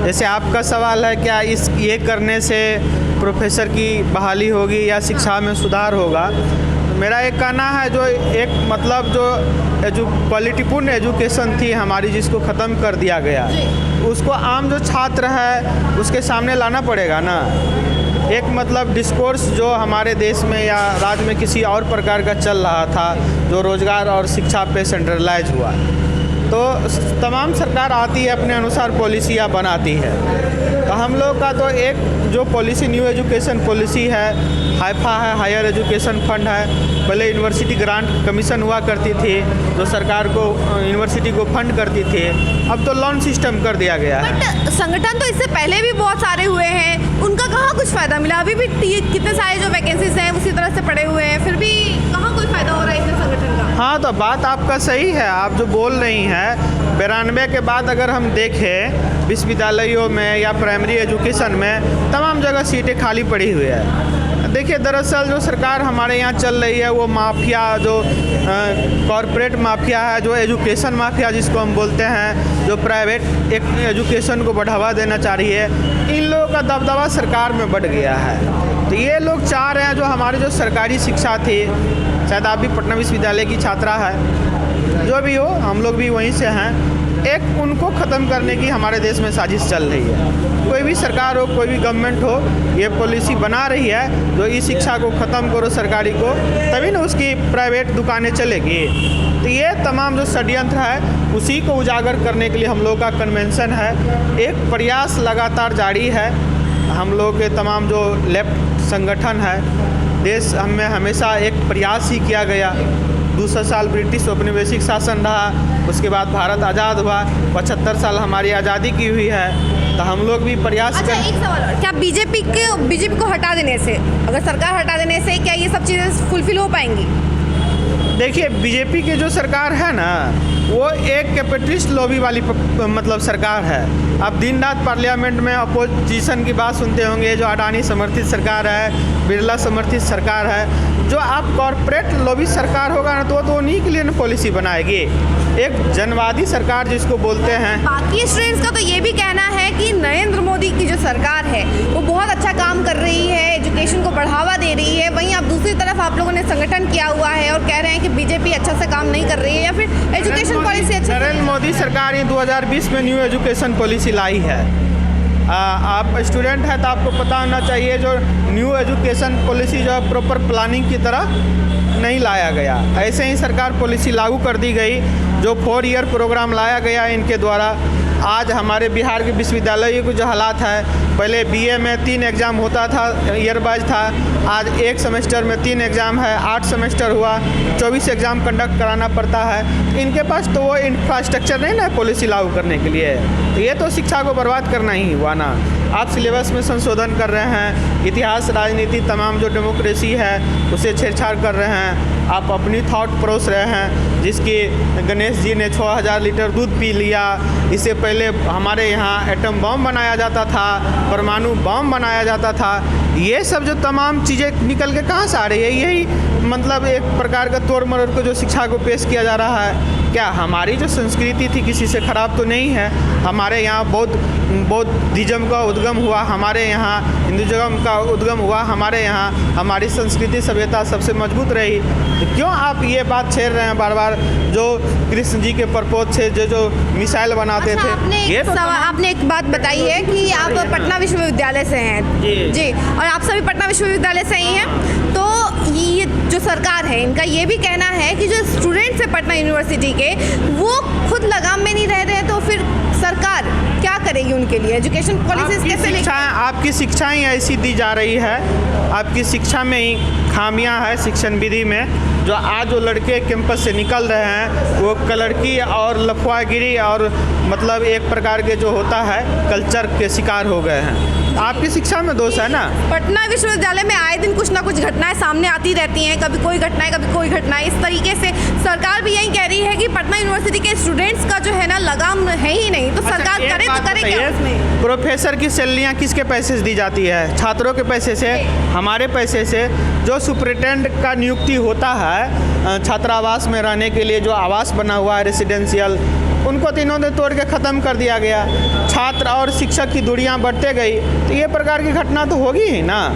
जैसे आपका सवाल है क्या ये करने से प्रोफेसर की बहाली होगी या शिक्षा में सुधार होगा, तो मेरा एक कहना है जो एक मतलब जो क्वालिटीपूर्ण एजुकेशन थी हमारी, जिसको ख़त्म कर दिया गया, उसको आम जो छात्र है उसके सामने लाना पड़ेगा ना। एक मतलब डिस्कोर्स जो हमारे देश में या राज्य में किसी और प्रकार का चल रहा था, जो रोज़गार और शिक्षा पे सेंट्रलाइज हुआ, तो तमाम सरकार आती है अपने अनुसार पॉलिसियाँ बनाती है। तो हम लोग का तो एक जो पॉलिसी न्यू एजुकेशन पॉलिसी है, हाइफा है, हायर एजुकेशन फंड है। पहले यूनिवर्सिटी ग्रांट कमीशन हुआ करती थी जो सरकार को यूनिवर्सिटी को फंड करती थी, अब तो लोन सिस्टम कर दिया गया है। बट संगठन तो इससे पहले भी बहुत सारे हुए हैं, उनका कहाँ कुछ फ़ायदा मिला? अभी भी कितने सारे जो वैकेंसीज हैं उसी तरह से पड़े हुए हैं, फिर भी कहाँ कोई फ़ायदा हो रहा है इससे संगठन का? हाँ, तो बात आपका सही है, आप जो बोल रही हैं। 92 के बाद अगर हम देखें विश्वविद्यालयों में या प्राइमरी एजुकेशन में तमाम जगह सीटें खाली पड़ी हुई है। देखिए, दरअसल जो सरकार हमारे यहाँ चल रही है वो माफिया, जो कॉरपोरेट माफिया है, जो एजुकेशन माफिया जिसको हम बोलते हैं, जो प्राइवेट एक एजुकेशन को बढ़ावा देना चाह रही है, इन लोगों का दबदबा सरकार में बढ़ गया है। तो ये लोग चाह रहे हैं जो हमारी जो सरकारी शिक्षा थी, शायद आप भी पटना विश्वविद्यालय की छात्रा है, जो भी हो, हम लोग भी वहीं से हैं, एक उनको ख़त्म करने की हमारे देश में साजिश चल रही है। कोई भी सरकार हो, कोई भी गवर्नमेंट हो, ये पॉलिसी बना रही है जो इस शिक्षा को ख़त्म करो सरकारी को, तभी ना उसकी प्राइवेट दुकानें चलेगी। तो ये तमाम जो षड्यंत्र है उसी को उजागर करने के लिए हम लोग का कन्वेंशन है। एक प्रयास लगातार जारी है। हम लोग के तमाम जो लेफ्ट संगठन है, देश में हमेशा एक प्रयास ही किया गया। 200 साल ब्रिटिश औपनिवेशिक शासन रहा, उसके बाद भारत आज़ाद हुआ, 75 साल हमारी आज़ादी की हुई है, तो हम लोग भी प्रयास अच्छा, एक सवाल और, क्या बीजेपी को हटा देने से, अगर सरकार हटा देने से क्या ये सब चीज़ें फुलफिल हो पाएंगी? देखिए, बीजेपी की जो सरकार है ना, वो एक कैपिटलिस्ट लॉबी वाली मतलब सरकार है। आप दिन रात पार्लियामेंट में अपोजिशन की बात सुनते होंगे, जो अडानी समर्थित सरकार है, बिरला समर्थित सरकार है। जो आप कॉरपोरेट लॉबी सरकार होगा ना, तो उन्हीं के लिए ना पॉलिसी बनाएगी, एक जनवादी सरकार जिसको बोलते हैं। बाकी स्टूडेंट्स का तो ये भी कहना है कि नरेंद्र मोदी की जो सरकार है वो बहुत अच्छा काम कर रही है, एजुकेशन को बढ़ावा दे रही है। वहीं आप दूसरी तरफ आप लोगों ने संगठन किया हुआ है और कह रहे हैं कि बीजेपी अच्छा से काम नहीं कर रही है, या फिर एजुकेशन पॉलिसी अच्छा। नरेंद्र मोदी सरकार ने 2020 में न्यू एजुकेशन पॉलिसी लाई है। आप स्टूडेंट हैं तो आपको पता होना चाहिए, जो न्यू एजुकेशन पॉलिसी जो प्रॉपर प्लानिंग की तरह नहीं लाया गया, ऐसे ही सरकार पॉलिसी लागू कर दी गई। जो 4 ईयर प्रोग्राम लाया गया इनके द्वारा, आज हमारे बिहार के विश्वविद्यालयों के जो हालात है, पहले बीए में 3 एग्ज़ाम होता था, ईयर वाइज था, आज एक सेमेस्टर में 3 एग्ज़ाम है, 8 सेमेस्टर हुआ, 24 एग्ज़ाम कंडक्ट कराना पड़ता है। इनके पास तो वो इंफ्रास्ट्रक्चर नहीं ना पॉलिसी लागू करने के लिए, तो ये तो शिक्षा को बर्बाद करना ही हुआ ना। आप सिलेबस में संशोधन कर रहे हैं, इतिहास, राजनीति, तमाम जो डेमोक्रेसी है उसे छेड़छाड़ कर रहे हैं। आप अपनी थॉट परोस रहे हैं, जिसकी गणेश जी ने 6000 लीटर दूध पी लिया। इससे पहले हमारे यहाँ एटम बम बनाया जाता था, परमाणु बम बनाया जाता था। ये सब जो तमाम चीज़ें निकल के कहाँ से आ रही है? यही मतलब एक प्रकार का तोड़ मरोड़ को जो शिक्षा को पेश किया जा रहा है। क्या हमारी जो संस्कृति थी किसी से ख़राब तो नहीं है? हमारे यहाँ बौद्धिज्म का उद्गम हुआ, हमारे यहाँ हिंदुज़म का उद्गम हुआ, हमारे यहाँ हमारी संस्कृति सभ्यता सबसे मजबूत रही। तो क्यों आप ये बात छेड़ रहे हैं बार बार? जो कृष्ण जी के प्रपोज थे, जो मिसाइल बनाते थे। आपने एक बात बताई है कि आप पटना विश्वविद्यालय से हैं जी, और आप सभी पटना विश्वविद्यालय से ही हैं। तो ये जो सरकार है, इनका ये भी कहना है कि जो स्टूडेंट्स हैं पटना यूनिवर्सिटी के, वो खुद लगाम में नहीं रह रहे, तो फिर सरकार क्या करेगी उनके लिए? एजुकेशन पॉलिसीज कैसे? आपकी शिक्षाएं ऐसी दी जा रही है, आपकी शिक्षा में ही खामियां है, शिक्षण विधि में। जो आज जो लड़के कैंपस से निकल रहे हैं वो लड़की और लफवागिरी और मतलब एक प्रकार के जो होता है कल्चर के शिकार हो गए हैं। आपकी शिक्षा में दोष है ना। पटना विश्वविद्यालय में आए दिन कुछ ना कुछ घटनाएं सामने आती रहती हैं, कभी कोई घटनाएं कभी कोई घटनाएं। इस तरीके से सरकार भी यही कह रही है कि पटना यूनिवर्सिटी के स्टूडेंट्स का जो है ना लगाम है ही नहीं, तो सरकार करे तो करे क्या उसमें? प्रोफेसर की सैलरियाँ किसके पैसे से दी जाती है? छात्रों के पैसे से, हमारे पैसे से। जो सुपरिटेंडेंट का नियुक्ति होता है छात्रावास में रहने के लिए, जो आवास बना हुआ है रेसिडेंशियल, उनको तो इन्होंने तोड़ के ख़त्म कर दिया गया। छात्र और शिक्षक की दूरियां बढ़ते गई तो ये प्रकार की घटना तो होगी ही ना।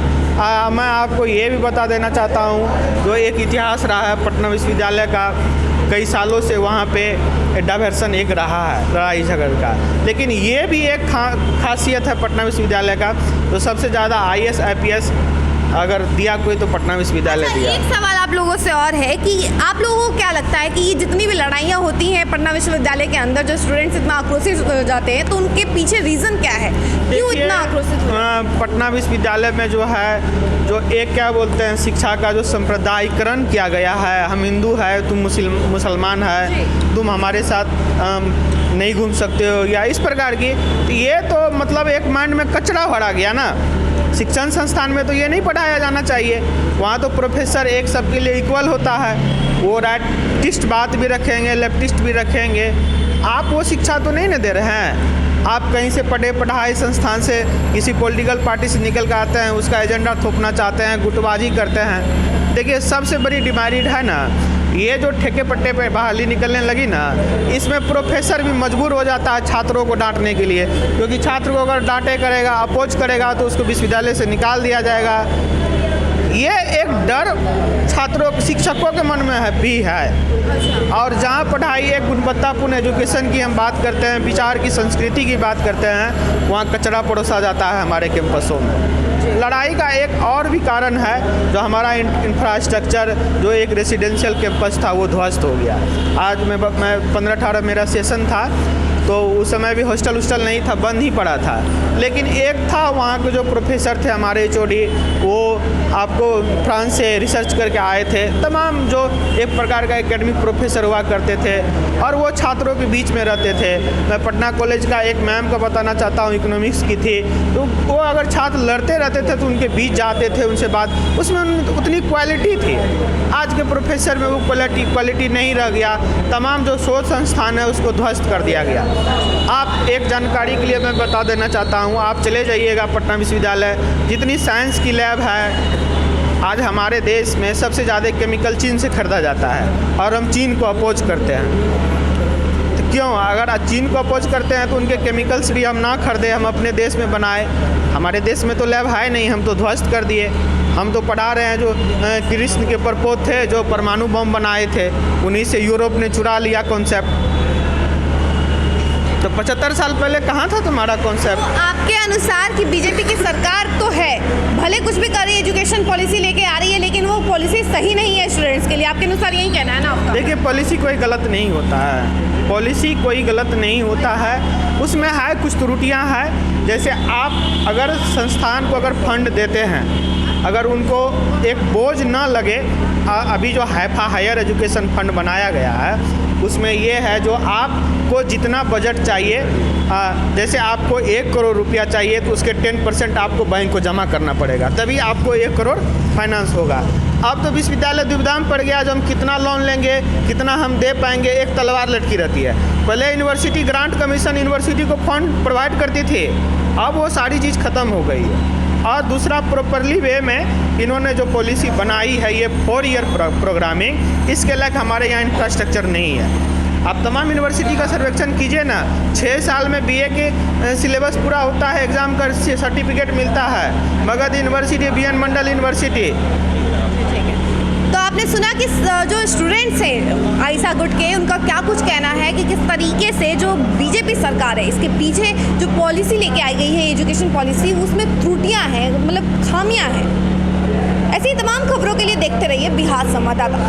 मैं आपको ये भी बता देना चाहता हूँ, जो एक इतिहास रहा है पटना विश्वविद्यालय का, कई सालों से वहाँ पे डायवर्सन एक रहा है, लड़ाई झगड़ का। लेकिन ये भी एक खासियत है पटना विश्वविद्यालय का, तो सबसे ज़्यादा IAS IPS अगर दिया कोई तो पटना विश्वविद्यालय दिया। एक सवाल आप लोगों से और है कि आप लोगों को क्या लगता है कि ये जितनी भी लड़ाइयाँ होती हैं पटना विश्वविद्यालय के अंदर, जो स्टूडेंट्स इतना आक्रोशित हो जाते हैं, तो उनके पीछे रीज़न क्या है, क्यों इतना आक्रोशित? पटना विश्वविद्यालय में जो है, जो एक क्या बोलते हैं, शिक्षा का जो सांप्रदायिकरण किया गया है, हम हिंदू है, तुम मुसलमान है, तुम हमारे साथ नहीं घूम सकते हो, या इस प्रकार की, तो ये तो मतलब एक माइंड में कचरा भरा गया ना। शिक्षण संस्थान में तो ये नहीं पढ़ाया जाना चाहिए। वहाँ तो प्रोफेसर एक सबके लिए इक्वल होता है, वो राइटिस्ट बात भी रखेंगे, लेफ्टिस्ट भी रखेंगे। आप वो शिक्षा तो नहीं ना दे रहे हैं। आप कहीं से पढ़ाई संस्थान से किसी पॉलिटिकल पार्टी से निकल कर आते हैं, उसका एजेंडा थोपना चाहते हैं, गुटबाजी करते हैं। देखिए सबसे बड़ी डिमांड है ना, ये जो ठेके पट्टे पे बहाली निकलने लगी ना, इसमें प्रोफेसर भी मजबूर हो जाता है छात्रों को डांटने के लिए, क्योंकि छात्र को अगर डांटे करेगा, अपोज करेगा तो उसको विश्वविद्यालय से निकाल दिया जाएगा। ये एक डर छात्रों शिक्षकों के मन में भी है। और जहाँ पढ़ाई एक गुणवत्तापूर्ण एजुकेशन की हम बात करते हैं, विचार की संस्कृति की बात करते हैं, वहाँ कचरा परोसा जाता है हमारे कैंपसों में। लड़ाई का एक और भी कारण है, जो हमारा इंफ्रास्ट्रक्चर, जो एक रेसिडेंशियल कैंपस था वो ध्वस्त हो गया। आज मैं 15-18 मेरा सेशन था, तो उस समय भी हॉस्टल नहीं था, बंद ही पड़ा था। लेकिन एक था वहाँ के जो प्रोफेसर थे हमारे HOD, वो आपको फ्रांस से रिसर्च करके आए थे। तमाम जो एक प्रकार का एकेडमिक प्रोफेसर हुआ करते थे और वो छात्रों के बीच में रहते थे। मैं पटना कॉलेज का एक मैम को बताना चाहता हूँ, इकोनॉमिक्स की थी, तो वो अगर छात्र लड़ते रहते थे तो उनके बीच जाते थे, उनसे बात, उसमें उतनी क्वालिटी थी। आज के प्रोफेसर में वो क्वालिटी नहीं रह गया। तमाम जो शोध संस्थान है उसको ध्वस्त कर दिया गया। आप एक जानकारी के लिए मैं बता देना चाहता हूँ, आप चले जाइएगा पटना विश्वविद्यालय, जितनी साइंस की लैब है, आज हमारे देश में सबसे ज़्यादा केमिकल चीन से खरीदा जाता है और हम चीन को अपोज करते हैं। तो क्यों, अगर चीन को अपोज करते हैं तो उनके केमिकल्स भी हम ना खरीदें, हम अपने देश में बनाए। हमारे देश में तो लैब है नहीं, हम तो ध्वस्त कर दिए। हम तो पढ़ा रहे हैं जो कृष्ण के प्रपोत थे, जो परमाणु बम बनाए थे, उन्हीं से यूरोप ने चुरा लिया कॉन्सेप्ट। तो 75 साल पहले कहाँ था तुम्हारा कॉन्सेप्ट? तो आपके अनुसार कि बीजेपी की सरकार तो है, भले कुछ भी कर रही है, एजुकेशन पॉलिसी लेके आ रही है, लेकिन वो पॉलिसी सही नहीं है स्टूडेंट्स के लिए, आपके अनुसार यही कहना है ना आपका? देखिए पॉलिसी कोई गलत नहीं होता है, पॉलिसी कोई गलत नहीं होता है, उसमें है कुछ त्रुटियां हैं। जैसे आप अगर संस्थान को अगर फंड देते हैं, अगर उनको एक बोझ ना लगे, अभी जो हायर एजुकेशन फंड बनाया गया है उसमें ये है, जो आपको जितना बजट चाहिए, जैसे आपको 1 करोड़ रुपया चाहिए तो उसके 10% आपको बैंक को जमा करना पड़ेगा, तभी आपको 1 करोड़ फाइनेंस होगा। अब तो विश्वविद्यालय दुविधा में पड़ गया, जो हम कितना लोन लेंगे, कितना हम दे पाएंगे, एक तलवार लटकी रहती है। पहले यूनिवर्सिटी ग्रांट कमीशन यूनिवर्सिटी को फंड प्रोवाइड करती थी, अब वो सारी चीज़ ख़त्म हो गई है। और दूसरा, प्रॉपरली वे में इन्होंने जो पॉलिसी बनाई है, ये 4 ईयर प्रोग्रामिंग, इसके लायक हमारे यहाँ इंफ्रास्ट्रक्चर नहीं है। आप तमाम यूनिवर्सिटी का सर्वेक्षण कीजिए ना, 6 साल में BA के सिलेबस पूरा होता है, एग्ज़ाम का सर्टिफिकेट मिलता है। मगध यूनिवर्सिटी, BN मंडल यूनिवर्सिटी। तो आपने सुना कि जो स्टूडेंट्स हैं आयशा गुट के, उनका क्या कुछ कहना है कि किस तरीके से जो बीजेपी सरकार है, इसके पीछे जो पॉलिसी लेके आई गई है एजुकेशन पॉलिसी, उसमें त्रुटियां हैं, मतलब खामियां हैं। ऐसी तमाम खबरों के लिए देखते रहिए बिहार संवाददाता।